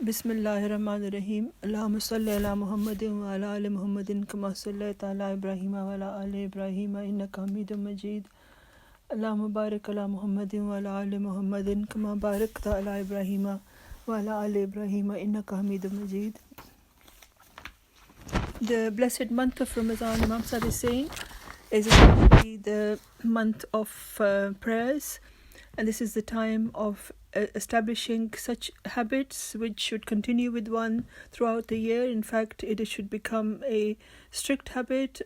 Bismillahirrahmanirrahim. Allahumma salli ala Muhammadin wa ala ali Muhammadin kama sallaita ala Ibrahim wa ala ali Ibrahim innaka Hamidum Mujeeb. Allahumma barik ala Muhammadin wa ala ali Muhammadin kama barakta ala Ibrahim wa ala ali Ibrahim innaka Hamidum Mujeeb. The blessed month of Ramadan, Imam Sahib is saying, is actually the month of prayers, and this is the time of establishing such habits which should continue with one throughout the year. In fact, it should become a strict habit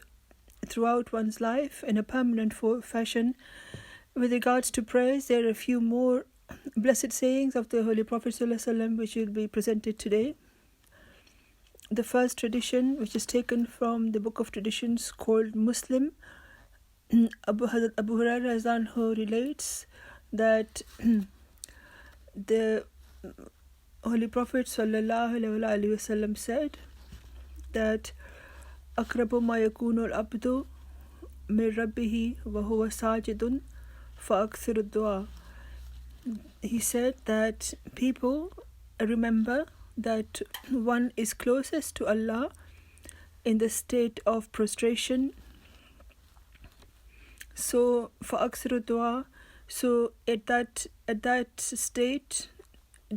throughout one's life in a permanent fashion. With regards to prayers, there are a few more blessed sayings of the Holy Prophet ﷺ which will be presented today. The first tradition, which is taken from the book of traditions called Muslim, Abu Hurairah relates that the Holy Prophet ﷺ said that أقرب ما يكون العبد من ربه وهو ساجد فأكثر الدعاء. He said that people remember that one is closest to Allah in the state of prostration. So فأكثر الدعاء, so at that state,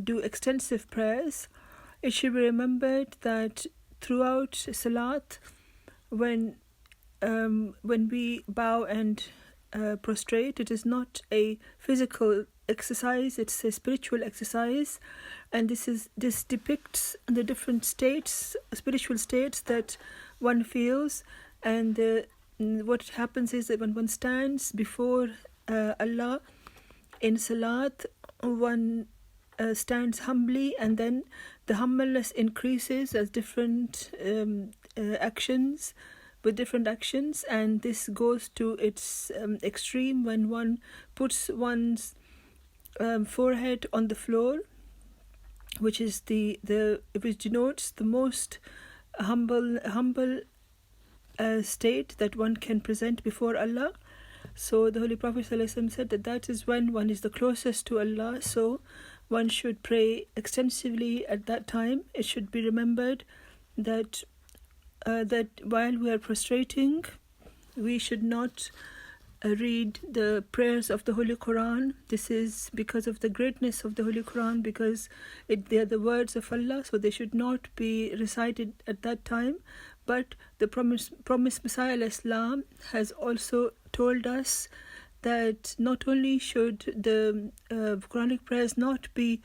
do extensive prayers. It should be remembered that throughout Salat, when we bow and prostrate, it is not a physical exercise; it's a spiritual exercise, and this depicts the different states, spiritual states that one feels, and what happens is that when one stands before Allah in Salat, one stands humbly, and then the humbleness increases as different actions, with different actions, and this goes to its extreme when one puts one's forehead on the floor, which is which denotes the most humble state that one can present before Allah. So the Holy Prophet ﷺ said that is when one is the closest to Allah, so one should pray extensively at that time. It should be remembered that while we are prostrating, we should not read the prayers of the Holy Quran. This is because of the greatness of the Holy Quran, because they are the words of Allah, so they should not be recited at that time. But the promised Messiah al-Islam has also told us that not only should the Quranic prayers not be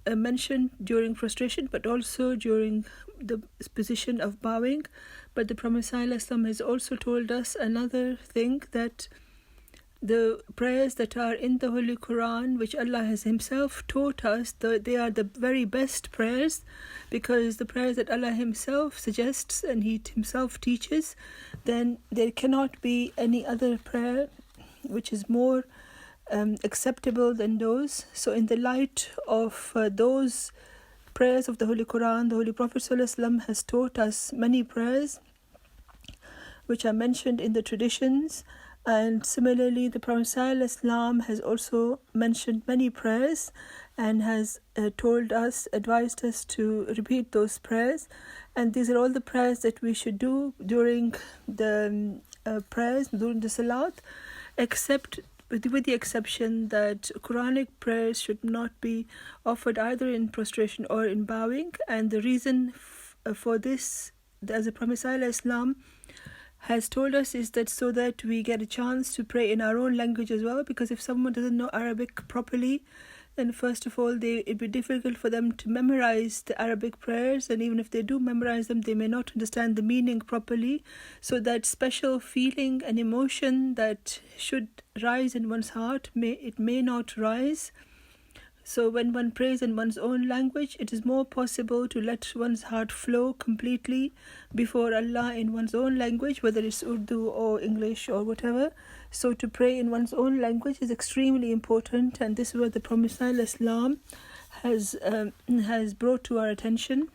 mentioned during prostration, but also during the position of bowing. But the Prophet ﷺ has also told us another thing, that the prayers that are in the Holy Quran, which Allah has Himself taught us, they are the very best prayers, because the prayers that Allah Himself suggests and He Himself teaches, then there cannot be any other prayer which is more acceptable than those. So in the light of those prayers of the Holy Quran, the Holy Prophet ﷺ has taught us many prayers which are mentioned in the traditions, and similarly the Prophet ﷺ has also mentioned many prayers and has advised us to repeat those prayers. And these are all the prayers that we should do during the Salat, except with the exception that Quranic prayers should not be offered either in prostration or in bowing. And the reason for this, as the Prophet ﷺ has told us, is that so that we get a chance to pray in our own language as well, because if someone doesn't know Arabic properly, then first of all it'd be difficult for them to memorize the Arabic prayers, and even if they do memorize them, they may not understand the meaning properly. So that special feeling and emotion that should rise in one's heart may not rise. So when one prays in one's own language, it is more possible to let one's heart flow completely before Allah in one's own language, whether it's Urdu or English or whatever. So to pray in one's own language is extremely important, and this is what the Prophet ﷺ has brought to our attention.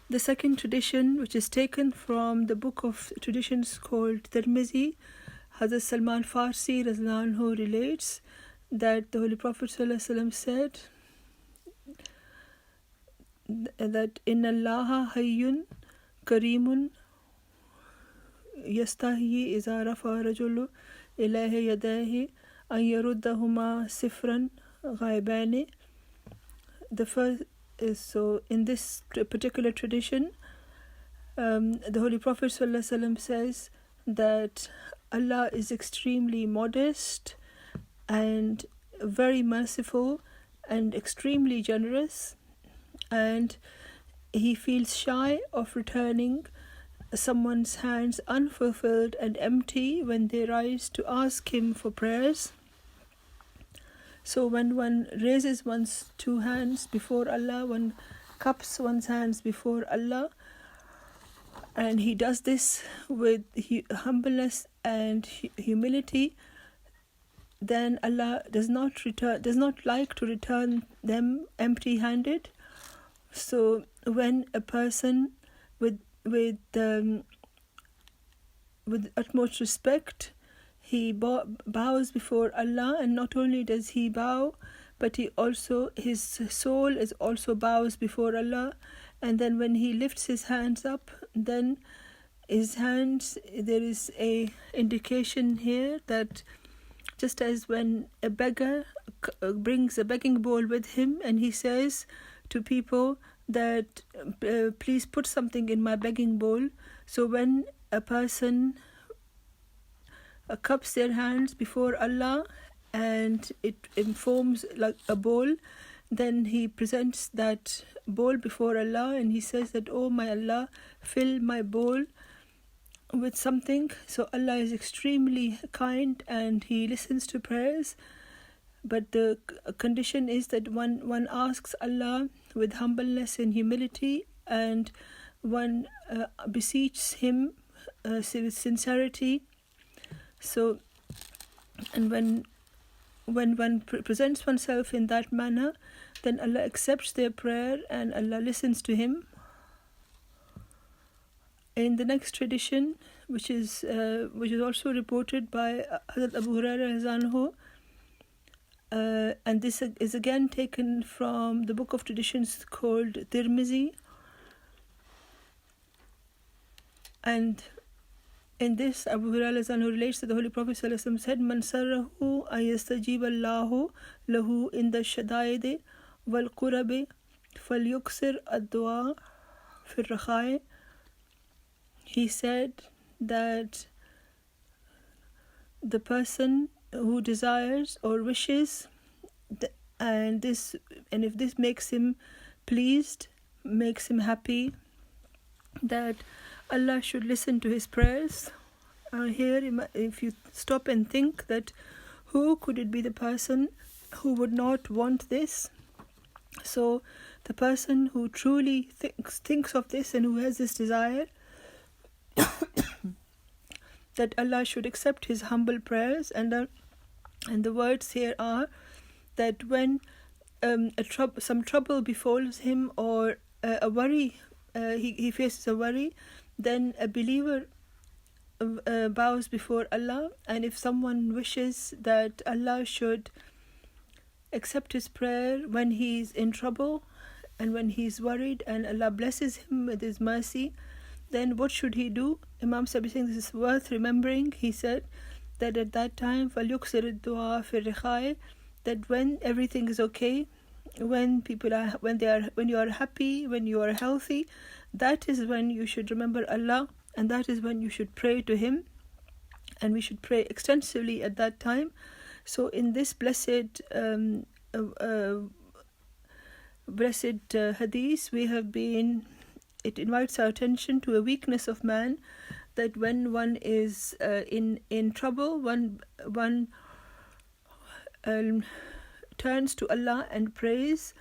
The second tradition, which is taken from the book of traditions called Tirmizi, Hazrat Salman Farsi relates that the Holy Prophet ﷺ said that inna Allaha hayyun karimun yastahi iza rafa rajulu ilayhi yadayhi an yaruddahuma sifran ghaibani. The first is, so in this particular tradition, the Holy Prophet ﷺ says that Allah is extremely modest and very merciful and extremely generous, and he feels shy of returning someone's hands unfulfilled and empty when they rise to ask him for prayers. So when one raises one's two hands before Allah, one cups one's hands before Allah, and he does this with humbleness and humility, then Allah does not like to return them empty-handed. So when a person with utmost respect, he bows before Allah, and not only does he bow, but his soul is also bows before Allah. And then when he lifts his hands up, then his hands, there is a indication here that just as when a beggar brings a begging bowl with him and he says to people that please put something in my begging bowl, so when a person cups their hands before Allah and it informs like a bowl, then he presents that bowl before Allah and he says that, oh my Allah, fill my bowl with something. So Allah is extremely kind and he listens to prayers, but the condition is that one asks Allah with humbleness and humility, and one beseeches him with sincerity. So, and when one presents oneself in that manner, then Allah accepts their prayer and Allah listens to him. In the next tradition, which is also reported by Hazrat Abu Hurairah, and this is again taken from the book of traditions called Tirmizi, and in this, Abu Hurairah relates that the Holy Prophet ﷺ said, "Man sarrahu an yastajib Allahu lahu inda shadaidi wal qurabi falyuksir ad-du'a fi ar-rakhai." He said that the person who desires or wishes, and if this makes him pleased, makes him happy, that Allah should listen to his prayers. Here, if you stop and think that who could it be the person who would not want this? So the person who truly thinks of this and who has this desire, that Allah should accept his humble prayers, and the words here are that when some trouble befalls him or a worry, he faces a worry, then a believer bows before Allah, and if someone wishes that Allah should accept his prayer when he's in trouble and when he's worried, and Allah blesses him with his mercy, then what should he do? Imam Sahib saying this is worth remembering. He said that at that time, فَلْيُكْسِرِ الدُّعَى فِي الرِّخَاءِ, that when everything is okay, when you are happy, when you are healthy, that is when you should remember Allah, and that is when you should pray to him, and we should pray extensively at that time. So in this blessed hadith, it invites our attention to a weakness of man, that when one is in trouble, one turns to Allah and prays,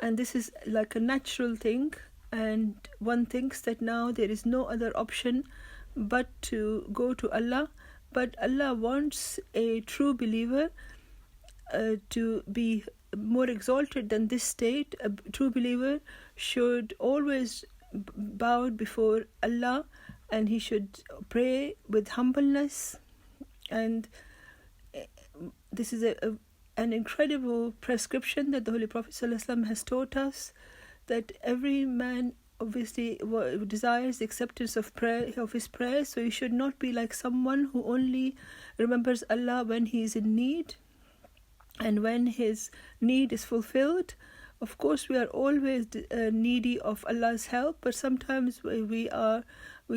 and this is like a natural thing, and one thinks that now there is no other option but to go to Allah. But Allah wants a true believer to be more exalted than this state. A true believer should always bow before Allah, and he should pray with humbleness, and this is an incredible prescription that the Holy Prophet ﷺ has taught us, that every man obviously desires the acceptance of his prayer, so you should not be like someone who only remembers Allah when he is in need and when his need is fulfilled. Of course, we are always needy of Allah's help, but sometimes we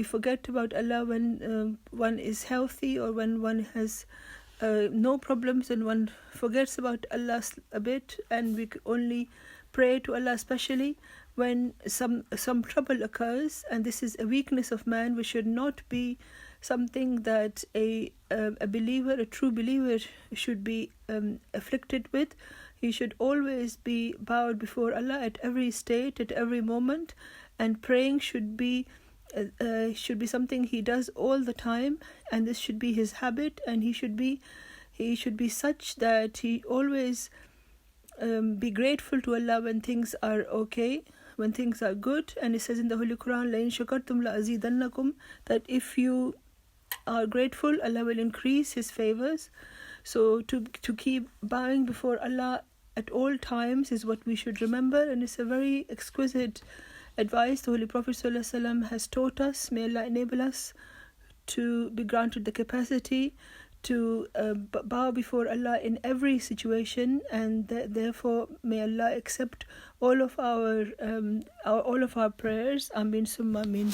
forget about Allah when one is healthy or when one has no problems, and one forgets about Allah a bit, and we only pray to Allah especially when some trouble occurs. And this is a weakness of man, which should not be something that a believer, a true believer, should be afflicted with. He should always be bowed before Allah at every state, at every moment, and praying should be something he does all the time, and this should be his habit, and he should be such that he always be grateful to Allah when things are okay, when things are good. And it says in the Holy Quran, لَإِن شَكَرْتُمْ لَأَزِيدَنَّكُمْ, that if you are grateful, Allah will increase his favors. So to keep bowing before Allah at all times is what we should remember, and it's a very exquisite advice the Holy Prophet ﷺ has taught us. May Allah enable us to be granted the capacity to bow before Allah in every situation, and therefore may Allah accept all of our prayers. Amin summa amin.